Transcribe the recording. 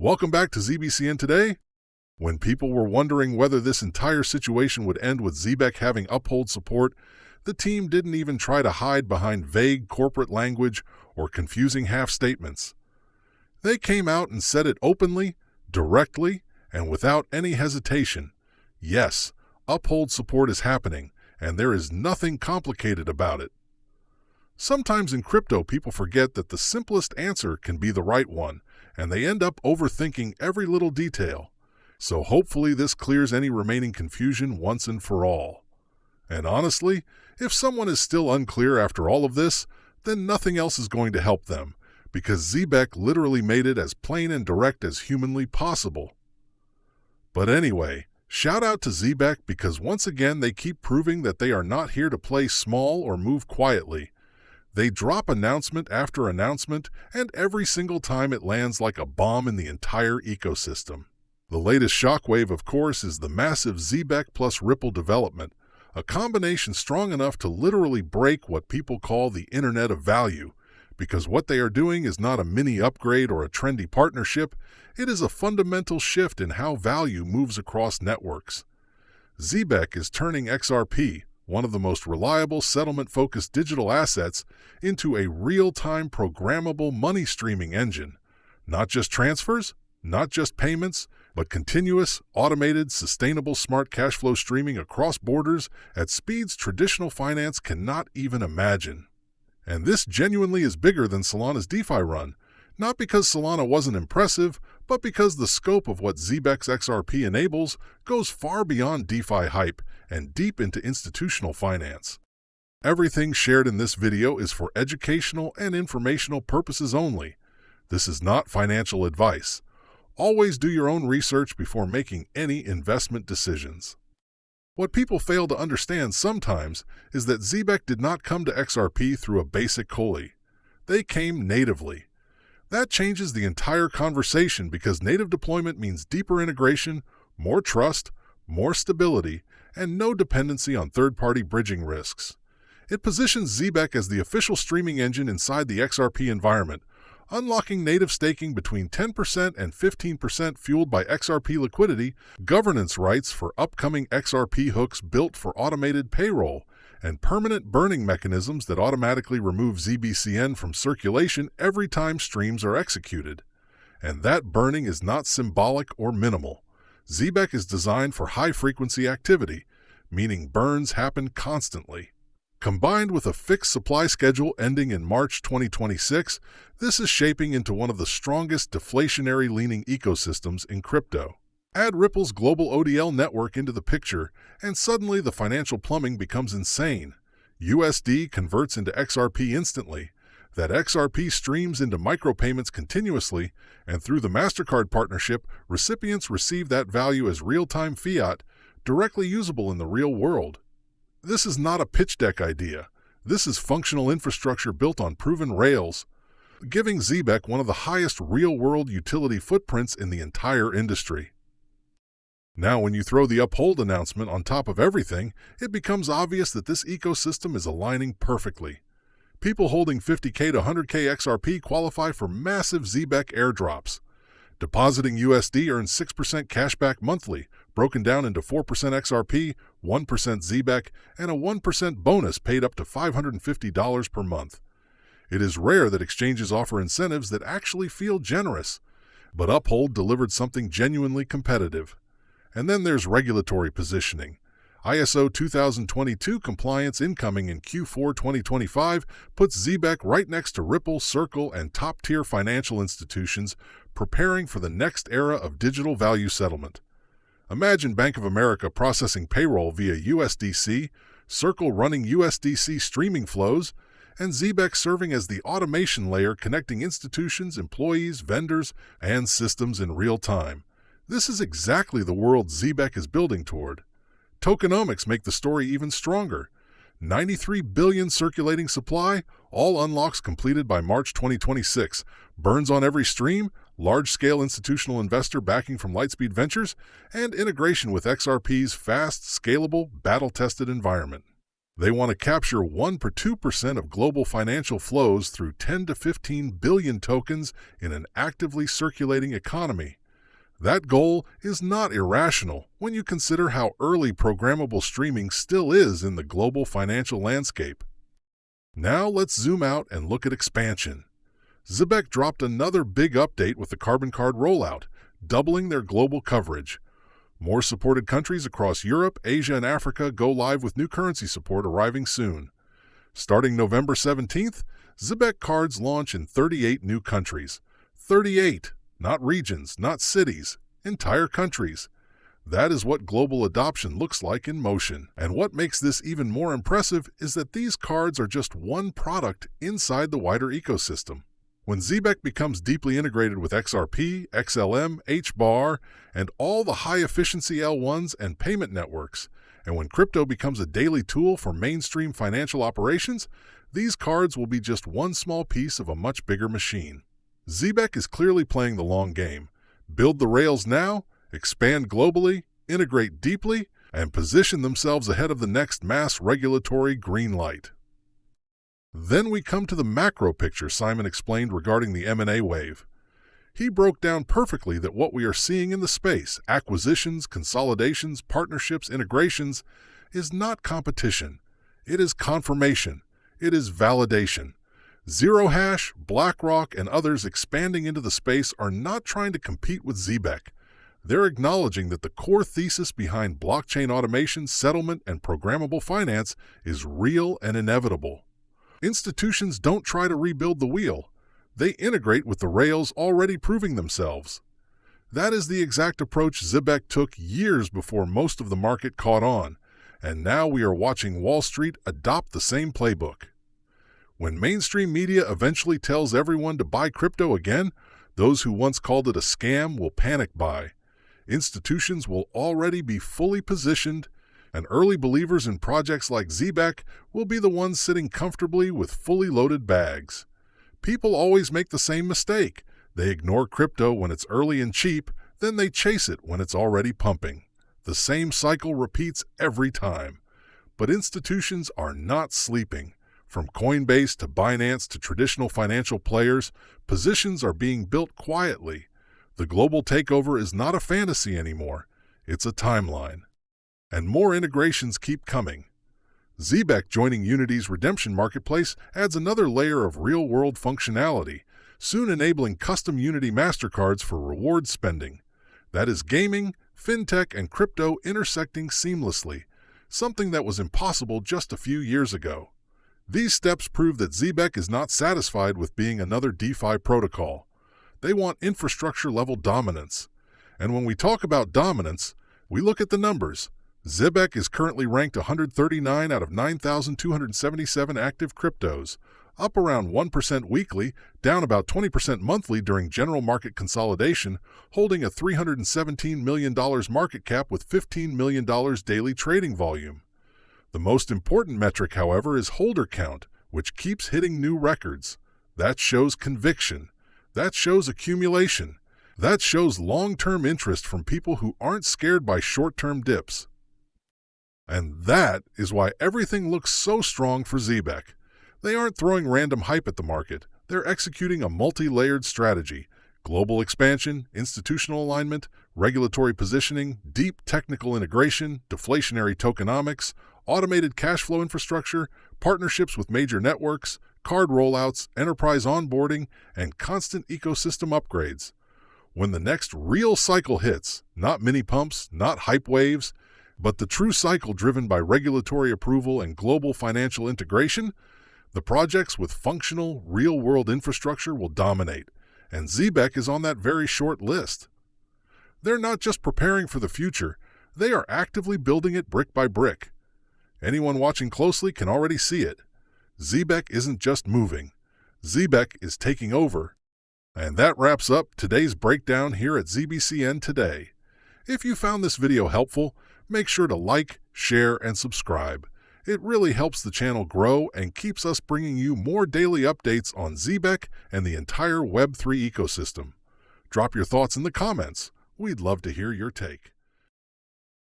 Welcome back to ZBCN Today. When people were wondering whether this entire situation would end with Zebec having Uphold support, the team didn't even try to hide behind vague corporate language or confusing half-statements. They came out and said it openly, directly, and without any hesitation. Yes, Uphold support is happening, and there is nothing complicated about it. Sometimes in crypto, people forget that the simplest answer can be the right one, and they end up overthinking every little detail. So hopefully this clears any remaining confusion once and for all. And honestly, if someone is still unclear after all of this, then nothing else is going to help them, because Zebec literally made it as plain and direct as humanly possible. But anyway, shout out to Zebec because once again they keep proving that they are not here to play small or move quietly. They drop announcement after announcement, and every single time it lands like a bomb in the entire ecosystem. The latest shockwave, of course, is the massive Zebec plus Ripple development, a combination strong enough to literally break what people call the Internet of Value, because what they are doing is not a mini upgrade or a trendy partnership, it is a fundamental shift in how value moves across networks. Zebec is turning XRP, one of the most reliable settlement-focused digital assets, into a real-time programmable money streaming engine. Not just transfers, not just payments, but continuous, automated, sustainable smart cash flow streaming across borders at speeds traditional finance cannot even imagine. And this genuinely is bigger than Solana's DeFi run, not because Solana wasn't impressive, but because the scope of what Zebec's XRP enables goes far beyond DeFi hype and deep into institutional finance. Everything shared in this video is for educational and informational purposes only. This is not financial advice. Always do your own research before making any investment decisions. What people fail to understand sometimes is that Zebec did not come to XRP through a basic COLI. They came natively. That changes the entire conversation because native deployment means deeper integration, more trust, more stability, and no dependency on third-party bridging risks. It positions Zebec as the official streaming engine inside the XRP environment, unlocking native staking between 10% and 15% fueled by XRP liquidity, governance rights for upcoming XRP hooks built for automated payroll, and permanent burning mechanisms that automatically remove ZBCN from circulation every time streams are executed. And that burning is not symbolic or minimal. Zebec is designed for high-frequency activity, meaning burns happen constantly. Combined with a fixed supply schedule ending in March 2026, this is shaping into one of the strongest deflationary-leaning ecosystems in crypto. Add Ripple's global ODL network into the picture, and suddenly the financial plumbing becomes insane. USD converts into XRP instantly. That XRP streams into micropayments continuously, and through the Mastercard partnership, recipients receive that value as real-time fiat, directly usable in the real world. This is not a pitch deck idea. This is functional infrastructure built on proven rails, giving Zebec one of the highest real-world utility footprints in the entire industry. Now, when you throw the Uphold announcement on top of everything, it becomes obvious that this ecosystem is aligning perfectly. People holding 50K to 100K XRP qualify for massive Zebec airdrops. Depositing USD earns 6% cashback monthly, broken down into 4% XRP, 1% Zebec, and a 1% bonus paid up to $550 per month. It is rare that exchanges offer incentives that actually feel generous, but Uphold delivered something genuinely competitive. And then there's regulatory positioning. ISO 2022 compliance incoming in Q4 2025 puts Zebec right next to Ripple, Circle, and top-tier financial institutions preparing for the next era of digital value settlement. Imagine Bank of America processing payroll via USDC, Circle running USDC streaming flows, and Zebec serving as the automation layer connecting institutions, employees, vendors, and systems in real time. This is exactly the world Zebec is building toward. Tokenomics make the story even stronger. 93 billion circulating supply, all unlocks completed by March 2026, burns on every stream, large-scale institutional investor backing from Lightspeed Ventures, and integration with XRP's fast, scalable, battle-tested environment. They want to capture 1 or 2% of global financial flows through 10 to 15 billion tokens in an actively circulating economy. That goal is not irrational when you consider how early programmable streaming still is in the global financial landscape. Now let's zoom out and look at expansion. Zebec dropped another big update with the carbon card rollout, doubling their global coverage. More supported countries across Europe, Asia, and Africa go live with new currency support arriving soon. Starting November 17th, Zebec cards launch in 38 new countries. 38! Not regions, not cities, entire countries. That is what global adoption looks like in motion. And what makes this even more impressive is that these cards are just one product inside the wider ecosystem. When Zebec becomes deeply integrated with XRP, XLM, HBAR, and all the high-efficiency L1s and payment networks, and when crypto becomes a daily tool for mainstream financial operations, these cards will be just one small piece of a much bigger machine. Zebec is clearly playing the long game. Build the rails now, expand globally, integrate deeply, and position themselves ahead of the next mass regulatory green light. Then we come to the macro picture Simon explained regarding the M&A wave. He broke down perfectly that what we are seeing in the space, acquisitions, consolidations, partnerships, integrations, is not competition. It is confirmation. It is validation. Zero Hash, BlackRock, and others expanding into the space are not trying to compete with Zebec. They're acknowledging that the core thesis behind blockchain automation, settlement, and programmable finance is real and inevitable. Institutions don't try to rebuild the wheel. They integrate with the rails already proving themselves. That is the exact approach Zebec took years before most of the market caught on, and now we are watching Wall Street adopt the same playbook. When mainstream media eventually tells everyone to buy crypto again, those who once called it a scam will panic buy. Institutions will already be fully positioned, and early believers in projects like Zebec will be the ones sitting comfortably with fully loaded bags. People always make the same mistake. They ignore crypto when it's early and cheap, then they chase it when it's already pumping. The same cycle repeats every time. But institutions are not sleeping. From Coinbase to Binance to traditional financial players, positions are being built quietly. The global takeover is not a fantasy anymore. It's a timeline. And more integrations keep coming. Zebec joining Unity's redemption marketplace adds another layer of real-world functionality, soon enabling custom Unity Mastercards for reward spending. That is gaming, fintech, and crypto intersecting seamlessly, something that was impossible just a few years ago. These steps prove that Zebec is not satisfied with being another DeFi protocol. They want infrastructure-level dominance. And when we talk about dominance, we look at the numbers. Zebec is currently ranked 139 out of 9,277 active cryptos, up around 1% weekly, down about 20% monthly during general market consolidation, holding a $317 million market cap with $15 million daily trading volume. The most important metric, however, is holder count, which keeps hitting new records. That shows conviction. That shows accumulation. That shows long-term interest from people who aren't scared by short-term dips. And that is why everything looks so strong for Zebec. They aren't throwing random hype at the market. They're executing a multi-layered strategy: global expansion, institutional alignment, regulatory positioning, deep technical integration, deflationary tokenomics, automated cash flow infrastructure, partnerships with major networks, card rollouts, enterprise onboarding, and constant ecosystem upgrades. When the next real cycle hits, not mini pumps, not hype waves, but the true cycle driven by regulatory approval and global financial integration, the projects with functional, real-world infrastructure will dominate, and Zebec is on that very short list. They're not just preparing for the future, they are actively building it brick by brick. Anyone watching closely can already see it. Zebec isn't just moving. Zebec is taking over. And that wraps up today's breakdown here at ZBCN Today. If you found this video helpful, make sure to like, share, and subscribe. It really helps the channel grow and keeps us bringing you more daily updates on Zebec and the entire Web3 ecosystem. Drop your thoughts in the comments. We'd love to hear your take.